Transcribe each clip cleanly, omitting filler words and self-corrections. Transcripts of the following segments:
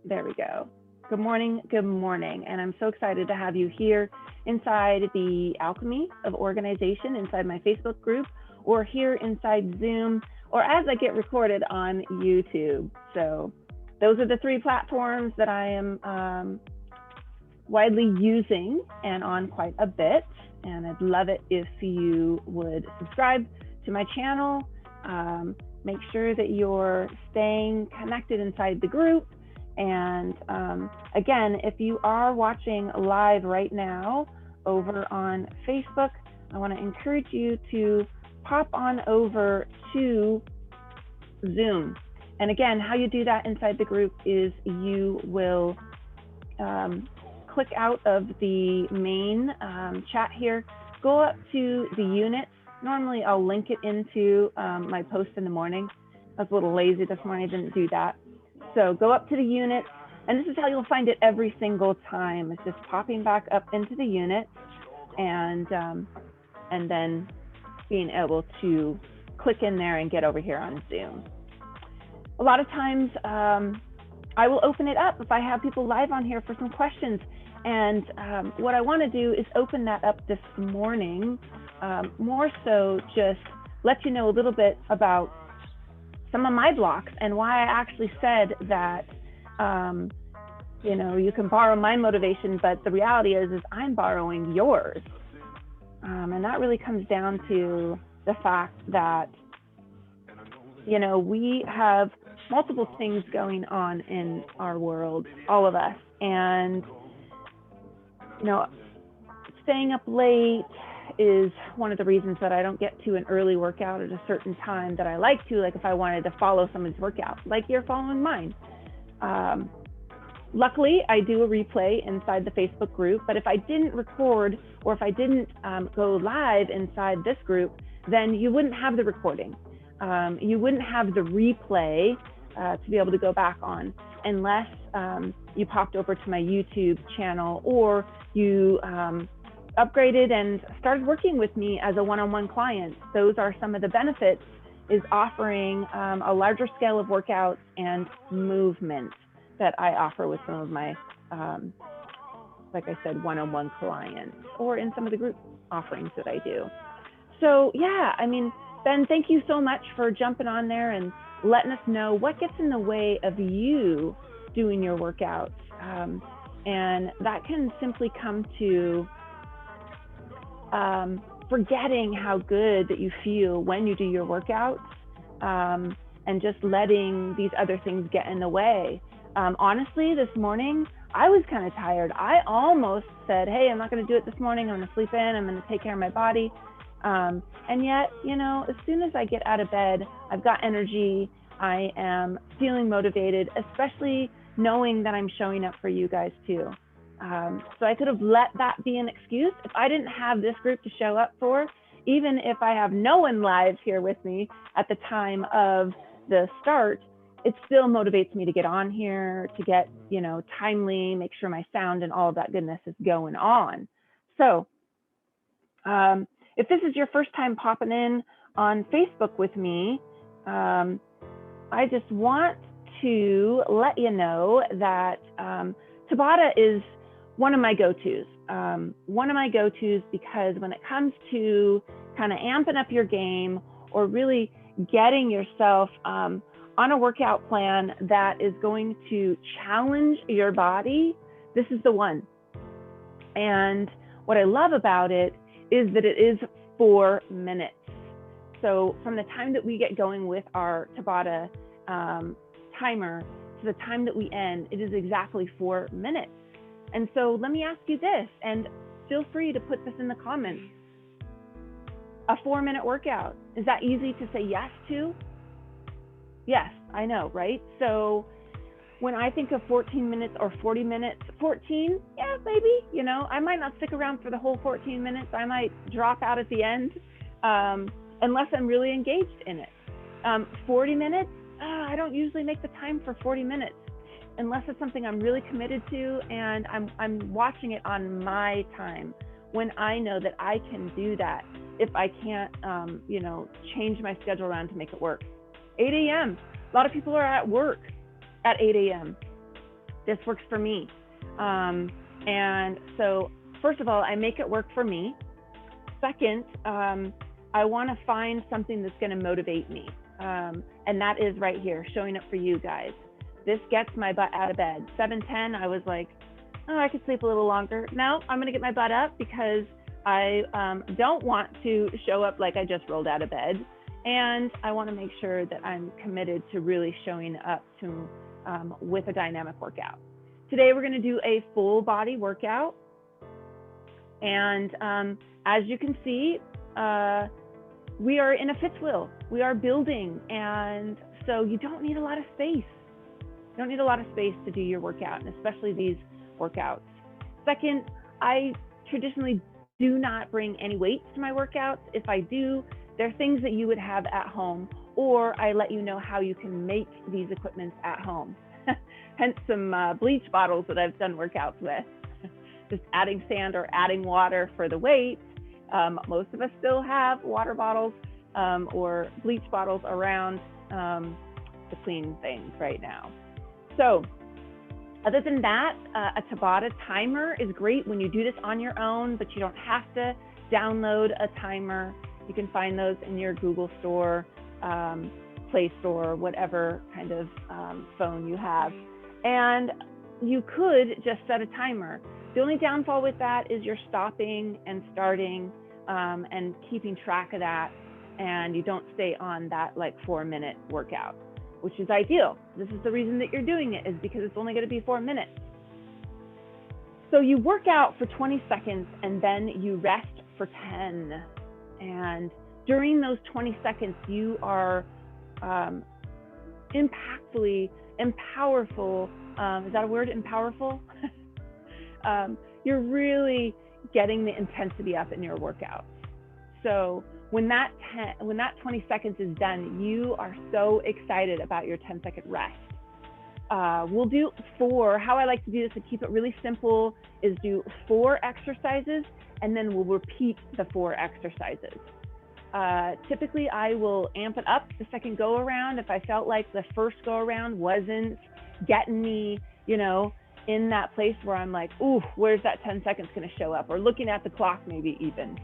There we go. Good morning, good morning. And I'm so excited to have you here inside the Alchemy of Organization, inside my Facebook group, or here inside Zoom, or as I get recorded on YouTube. So those are the three platforms that I am widely using and on quite a bit. And I'd love it if you would subscribe to my channel. Make sure that you're staying connected inside the group. And again, if you are watching live right now over on Facebook, I want to encourage you to pop on over to Zoom. And again, how you do that inside the group is you will click out of the main chat here, go up to the units. Normally I'll link it into my post in the morning. I was a little lazy this morning, I didn't do that. So go up to the units, and this is how you'll find it every single time. It's just popping back up into the units and then being able to click in there and get over here on Zoom. A lot of times I will open it up if I have people live on here for some questions. And what I want to do is open that up this morning, more so just let you know a little bit about some of my blocks and why I actually said that, you know, you can borrow my motivation, but the reality is I'm borrowing yours. And that really comes down to the fact that, you know, we have multiple things going on in our world, all of us. And, you know, staying up late is one of the reasons that I don't get to an early workout at a certain time that I like to, like if I wanted to follow someone's workout, like you're following mine. Luckily, I do a replay inside the Facebook group, but if I didn't record or if I didn't go live inside this group, then you wouldn't have the recording. You wouldn't have the replay to be able to go back on unless you popped over to my YouTube channel or you upgraded and started working with me as a one-on-one client. Those are some of the benefits, is offering a larger scale of workouts and movement that I offer with some of my, like I said, one-on-one clients or in some of the group offerings that I do. So yeah, I mean, Ben, thank you so much for jumping on there and letting us know what gets in the way of you doing your workouts. And that can simply come to forgetting how good that you feel when you do your workouts, and just letting these other things get in the way. Honestly, this morning, I was kind of tired. I almost said, hey, I'm not going to do it this morning. I'm going to sleep in. I'm going to take care of my body. And yet, you know, as soon as I get out of bed, I've got energy. I am feeling motivated, especially knowing that I'm showing up for you guys too. So I could have let that be an excuse. If I didn't have this group to show up for, even if I have no one live here with me at the time of the start, it still motivates me to get on here, to get, you know, timely, make sure my sound and all of that goodness is going on. So if this is your first time popping in on Facebook with me, I just want to let you know that Tabata is one of my go-tos. One of my go-tos because when it comes to kind of amping up your game or really getting yourself on a workout plan that is going to challenge your body, this is the one. And what I love about it is that it is 4 minutes. So from the time that we get going with our Tabata timer to the time that we end, it is exactly 4 minutes. And so let me ask you this, and feel free to put this in the comments. A 4-minute workout, is that easy to say yes to? Yes, I know, right? So when I think of 14 minutes or 40 minutes, 14, yeah, maybe, you know, I might not stick around for the whole 14 minutes. I might drop out at the end unless I'm really engaged in it. 40 minutes, I don't usually make the time for 40 minutes unless it's something I'm really committed to and I'm watching it on my time when I know that I can do that if I can't, you know, change my schedule around to make it work. 8 a.m. A lot of people are at work at 8 a.m. This works for me. And so, first of all, I make it work for me. Second, I want to find something that's going to motivate me. And that is right here, showing up for you guys. This gets my butt out of bed. 7:10, I was like, oh, I could sleep a little longer. No, I'm going to get my butt up because I don't want to show up like I just rolled out of bed. And I want to make sure that I'm committed to really showing up to with a dynamic workout. Today, we're going to do a full body workout. And as you can see, we are in a fifth wheel. We are building. And so you don't need a lot of space. You don't need a lot of space to do your workout, and especially these workouts. Second, I traditionally do not bring any weights to my workouts. If I do, they're things that you would have at home, or I let you know how you can make these equipments at home. Hence some bleach bottles that I've done workouts with. Just adding sand or adding water for the weight. Most of us still have water bottles or bleach bottles around to clean things right now. So other than that, a Tabata timer is great when you do this on your own, but you don't have to download a timer. You can find those in your Google Store, Play Store, whatever kind of phone you have. And you could just set a timer. The only downfall with that is you're stopping and starting and keeping track of that, and you don't stay on that like 4-minute workout, which is ideal. This is the reason that you're doing it, is because it's only going to be 4 minutes. So you work out for 20 seconds and then you rest for 10. And during those 20 seconds, you are impactfully, empowerful. Is that a word, empowerful? You're really getting the intensity up in your workout. So when that 20 seconds is done, you are so excited about your 10-second rest. We'll do 4. How I like to do this to keep it really simple is do 4 exercises, and then we'll repeat the 4 exercises. Typically, I will amp it up the second go around if I felt like the first go around wasn't getting me, you know, in that place where I'm like, ooh, where's that 10 seconds going to show up? Or looking at the clock maybe even.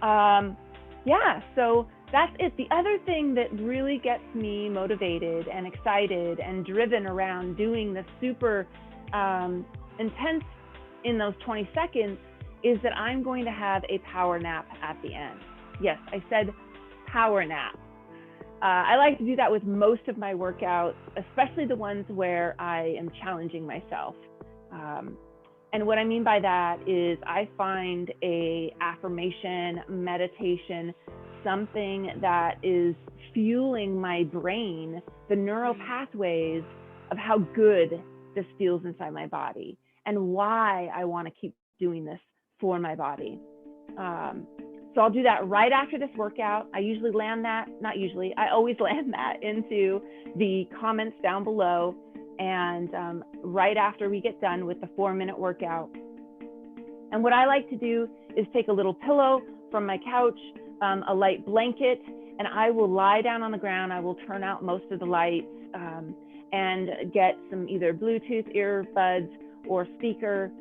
Yeah, so that's it. The other thing that really gets me motivated and excited and driven around doing the super intense in those 20 seconds is that I'm going to have a power nap at the end. Yes, I said power nap. I like to do that with most of my workouts, especially the ones where I am challenging myself. And what I mean by that is I find a affirmation, meditation, something that is fueling my brain, the neural pathways of how good this feels inside my body and why I want to keep doing this for my body. So I'll do that right after this workout. I usually land that, not usually, I always land that into the comments down below. And right after we get done with the 4-minute workout. And what I like to do is take a little pillow from my couch, a light blanket, and I will lie down on the ground. I will turn out most of the lights and get some either Bluetooth earbuds or speaker,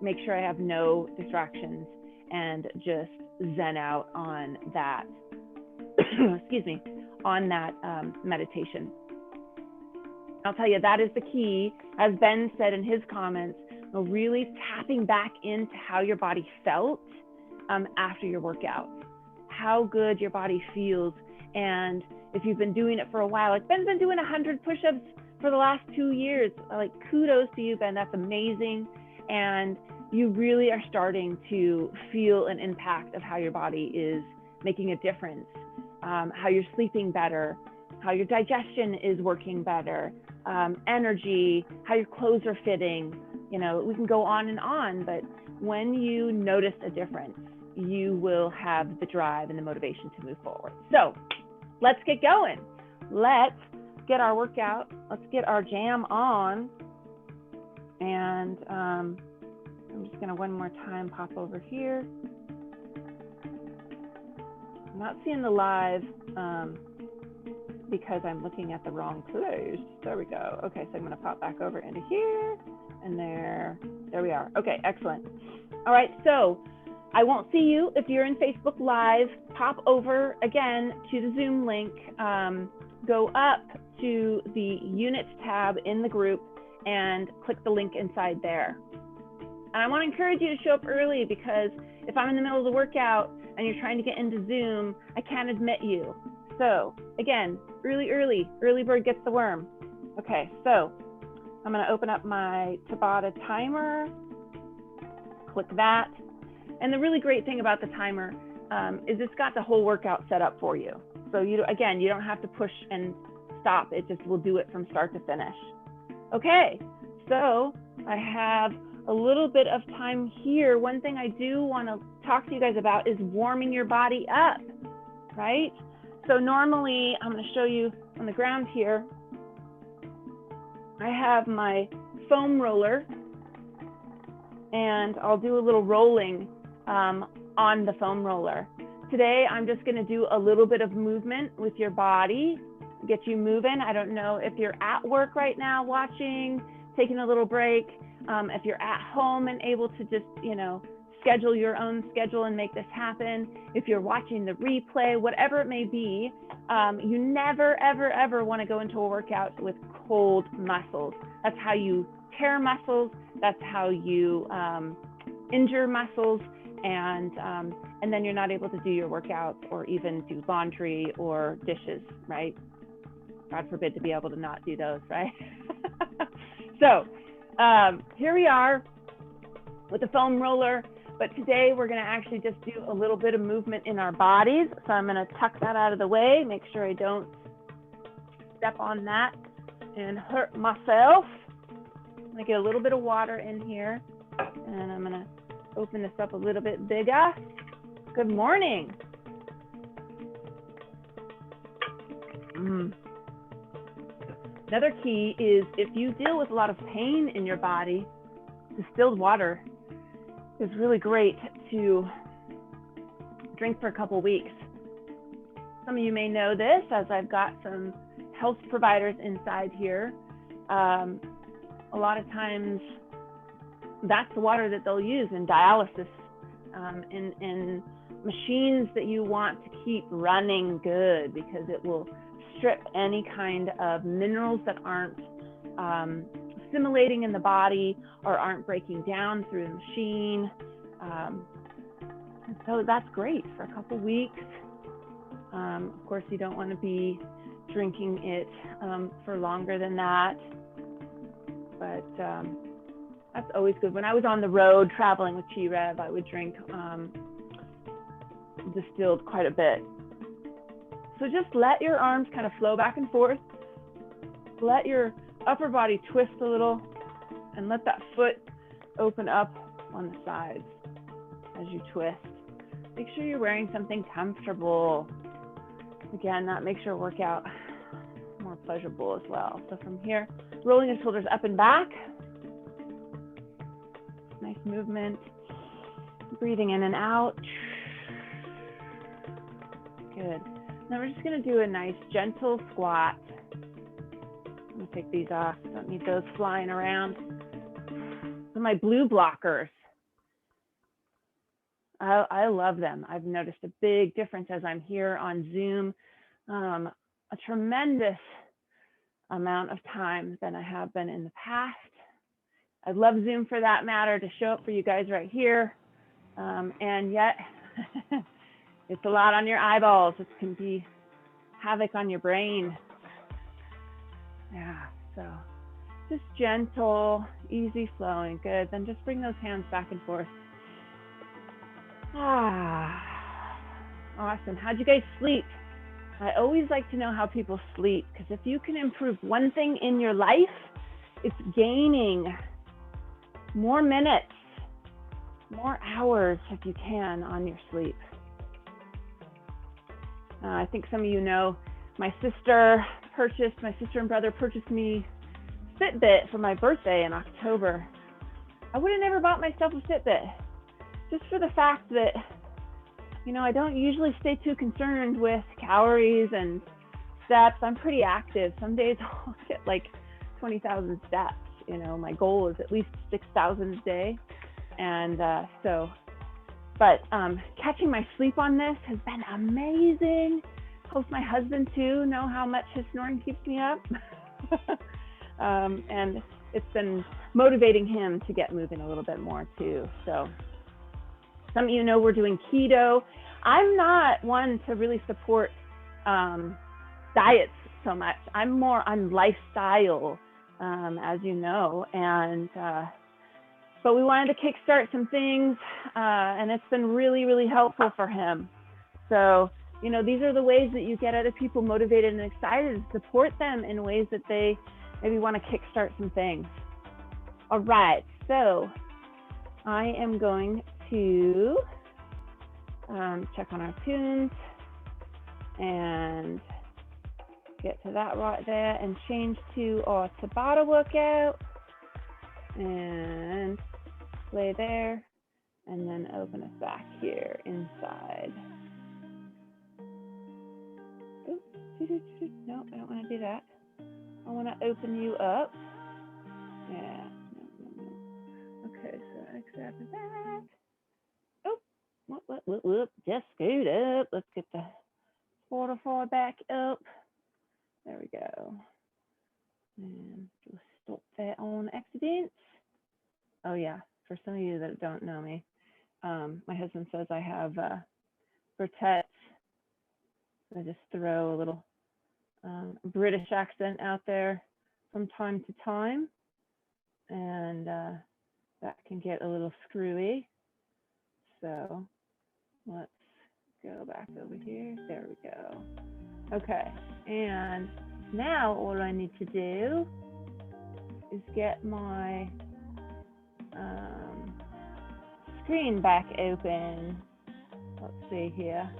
make sure I have no distractions, and just zen out on that, excuse me, on that meditation. I'll tell you, that is the key, as Ben said in his comments, really tapping back into how your body felt after your workout, how good your body feels. And if you've been doing it for a while, like Ben's been doing 100 push-ups for the last 2 years, like kudos to you, Ben, that's amazing. And you really are starting to feel an impact of how your body is making a difference, how you're sleeping better, how your digestion is working better, energy, how your clothes are fitting. You know, we can go on, but when you notice a difference, you will have the drive and the motivation to move forward. So let's get going. Let's get our workout. Let's get our jam on. And I'm just gonna one more time pop over here. I'm not seeing the live because I'm looking at the wrong place. There we go. Okay, so I'm gonna pop back over into here and there we are. Okay, excellent. All right, so I won't see you if you're in Facebook Live. Pop over again to the Zoom link, go up to the Units tab in the group and click the link inside there. And I want to encourage you to show up early, because if I'm in the middle of the workout and you're trying to get into Zoom, I can't admit you. So again, early bird gets the worm. Okay, so I'm going to open up my Tabata timer, click that. And the really great thing about the timer is it's got the whole workout set up for you. So you don't have to push and stop. It just will do it from start to finish. Okay, so I have a little bit of time here. One thing I do want to talk to you guys about is warming your body up, right? So normally, I'm going to show you on the ground here, I have my foam roller, and I'll do a little rolling on the foam roller. Today, I'm just going to do a little bit of movement with your body, get you moving. I don't know if you're at work right now watching, taking a little break. If you're at home and able to just, schedule your own schedule and make this happen. If you're watching the replay, whatever it may be, you never, ever, ever want to go into a workout with cold muscles. That's how you tear muscles. That's how you injure muscles. And then you're not able to do your workouts or even do laundry or dishes, right? God forbid to be able to not do those, right? So here we are with the foam roller, but today we're going to actually just do a little bit of movement in our bodies. So I'm going to tuck that out of the way, make sure I don't step on that and hurt myself. I'm going to get a little bit of water in here, and I'm going to open this up a little bit bigger. Good morning. Another key is if you deal with a lot of pain in your body, distilled water is really great to drink for a couple weeks. Some of you may know this, as I've got some health providers inside here. A lot of times that's the water that they'll use in dialysis, in machines that you want to keep running good, because it will strip any kind of minerals that aren't assimilating in the body or aren't breaking down through the machine. And so that's great for a couple weeks. Of course, you don't want to be drinking it for longer than that, but that's always good. When I was on the road traveling with Chi-Rev, I would drink distilled quite a bit. So just let your arms kind of flow back and forth. Let your upper body twist a little, and let that foot open up on the sides as you twist. Make sure you're wearing something comfortable. Again, that makes your workout more pleasurable as well. So from here, rolling the shoulders up and back. Nice movement. Breathing in and out. Good. Now we're just going to do a nice gentle squat. I'm going to take these off. Don't need those flying around. So my blue blockers, I love them. I've noticed a big difference as I'm here on Zoom, a tremendous amount of time than I have been in the past. I love Zoom for that matter, to show up for you guys right here. And yet, it's a lot on your eyeballs. It can be havoc on your brain. Yeah, so just gentle, easy flowing. Good. Then just bring those hands back and forth. Awesome. How'd you guys sleep? I always like to know how people sleep, because if you can improve one thing in your life, it's gaining more minutes, more hours if you can on your sleep. I think some of you know my sister and brother purchased me Fitbit for my birthday in October. I would have never bought myself a Fitbit, just for the fact that, I don't usually stay too concerned with calories and steps. I'm pretty active. Some days I'll get like 20,000 steps. You know, my goal is at least 6,000 a day. And but catching my sleep on this has been amazing. Helps my husband too know how much his snoring keeps me up. And it's been motivating him to get moving a little bit more too. So some of you know we're doing keto. I'm not one to really support diets so much. I'm more on lifestyle, as you know, and but we wanted to kickstart some things, and it's been really, really helpful for him. So, you know, these are the ways that you get other people motivated and excited, to support them in ways that they maybe want to kickstart some things. All right, so I am going to check on our tunes and get to that right there and change to our Tabata workout and play there, and then open us back here inside. Ooh, no, I don't want to do that. I want to open you up. Yeah. No. Okay, so accept that. Oh, whoop. Just scoot up. Let's get the Spotify back up. There we go. And just stop that on accident. Oh yeah, for some of you that don't know me, my husband says I have Bertet. I just throw a little British accent out there from time to time, and that can get a little screwy. So let's go back over here. There we go. Okay, and now all I need to do is get my screen back open. Let's see here.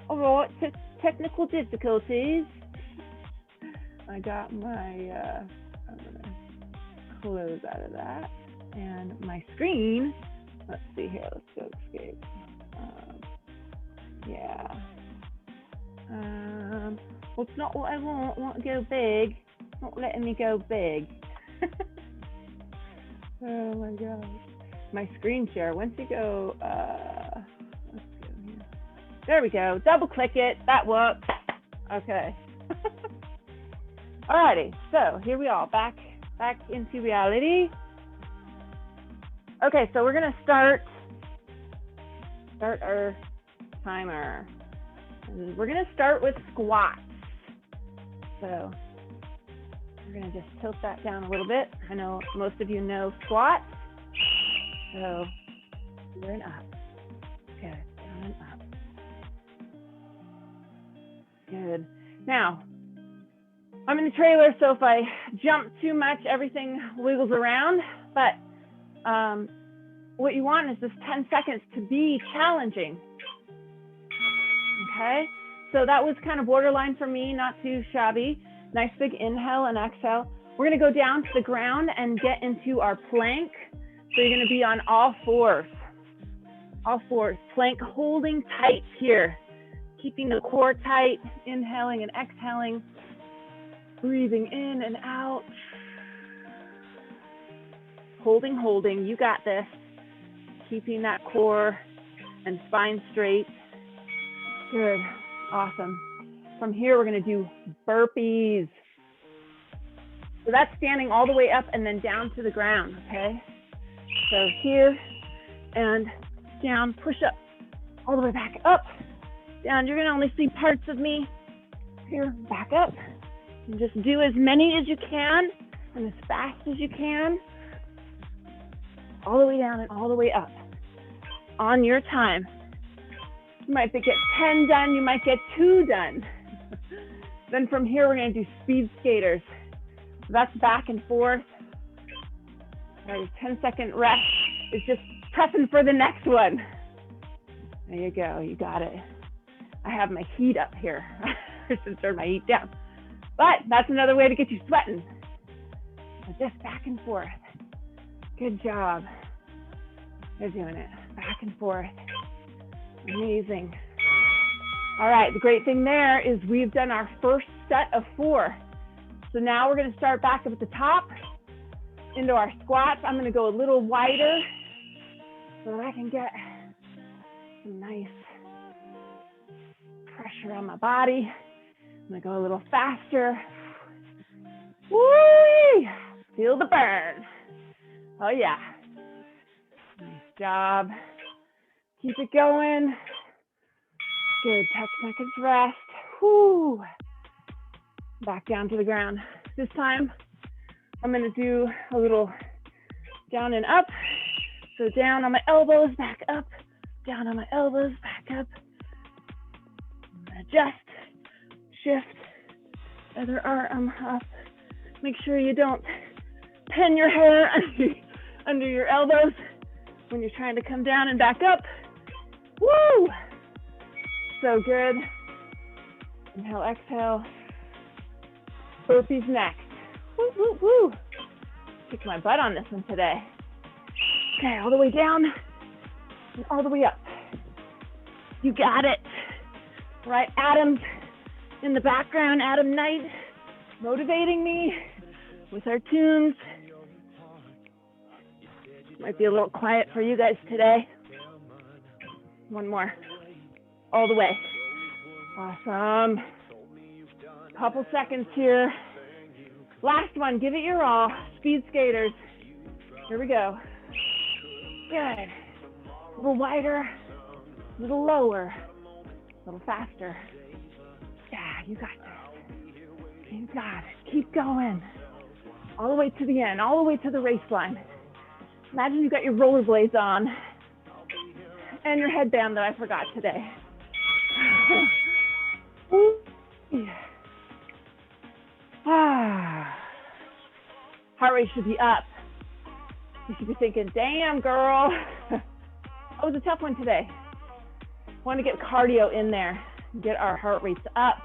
All right, technical difficulties. I got my, I'm gonna close out of that. And my screen, let's see here, let's go escape. Yeah. Well, it's not what I want. I want to go big. It's not letting me go big. Oh my gosh. My screen share, once you go, let's go here. There we go. Double click it. That works. Okay. Alrighty. So here we are. Back into reality. Okay. So we're gonna start our timer. And we're gonna start with squats. So we're gonna just tilt that down a little bit. I know most of you know squats. So we're in up. Good, down and up. Good. Now, I'm in the trailer, so if I jump too much, everything wiggles around. But what you want is this 10 seconds to be challenging. Okay, so that was kind of borderline for me, not too shabby. Nice big inhale and exhale. We're gonna go down to the ground and get into our plank. So you're gonna be on all fours. All fours, plank holding tight here. Keeping the core tight, inhaling and exhaling. Breathing in and out. Holding, you got this. Keeping that core and spine straight. Good, awesome. From here, we're gonna do burpees. So that's standing all the way up and then down to the ground, okay? So here and down, push up, all the way back up, down. You're gonna only see parts of me. Here, back up. And just do as many as you can and as fast as you can. All the way down and all the way up. On your time. You might get 10 done, you might get 2 done. Then from here, we're gonna do speed skaters. So that's back and forth. All right, 10-second rest is just prepping for the next one. There you go, you got it. I have my heat up here. I should turn my heat down. But that's another way to get you sweating. So just back and forth. Good job. You're doing it. Back back and forth. Amazing. All right, the great thing there is we've done our first set of 4. So now we're gonna start back up at the top into our squats. I'm gonna go a little wider so that I can get some nice pressure on my body. I'm gonna go a little faster. Woo! Feel the burn. Oh yeah. Nice job. Keep it going. Good, 10 seconds rest. Whoo. Back down to the ground. This time, I'm gonna do a little down and up. So down on my elbows, back up. Down on my elbows, back up. Adjust, shift, other arm up. Make sure you don't pin your hair under your elbows when you're trying to come down and back up. Woo! So good. Inhale, exhale. Burpees next. Woo, woo, woo. Kick my butt on this one today. Okay, all the way down and all the way up. You got it. All right, Adam's in the background. Adam Knight motivating me with our tunes. Might be a little quiet for you guys today. One more. All the way. Awesome. Couple seconds here. Last one, give it your all. Speed skaters. Here we go. Good. A little wider, a little lower, a little faster. Yeah, you got this. You got it. Keep going. All the way to the end, all the way to the race line. Imagine you got your rollerblades on and your headband that I forgot today. Heart rate should be up. You should be thinking, damn girl. That was a tough one today. Want to get cardio in there, get our heart rates up.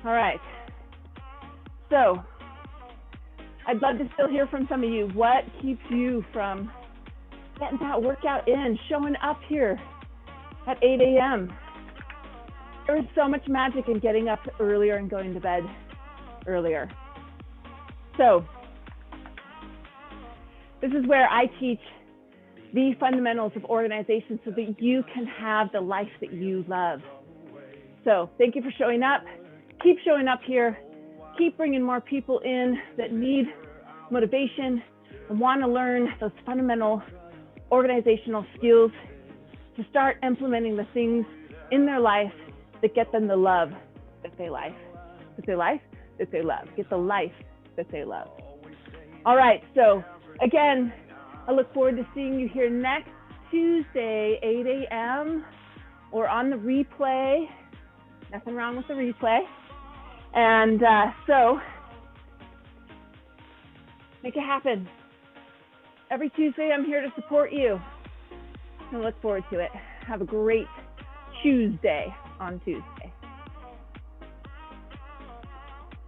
All right. So I'd love to still hear from some of you. What keeps you from getting that workout in, showing up here at 8 a.m.? There is so much magic in getting up earlier and going to bed earlier. So this is where I teach the fundamentals of organization so that you can have the life that you love. So thank you for showing up. Keep showing up here. Keep bringing more people in that need motivation and want to learn those fundamental organizational skills to start implementing the things in their life that get them the love that they like, that they like, that they love, get the life that they love. All right, so again, I look forward to seeing you here next Tuesday, 8 a.m. or on the replay. Nothing wrong with the replay. And so make it happen. Every Tuesday, I'm here to support you. I look forward to it. Have a great Tuesday on Tuesday.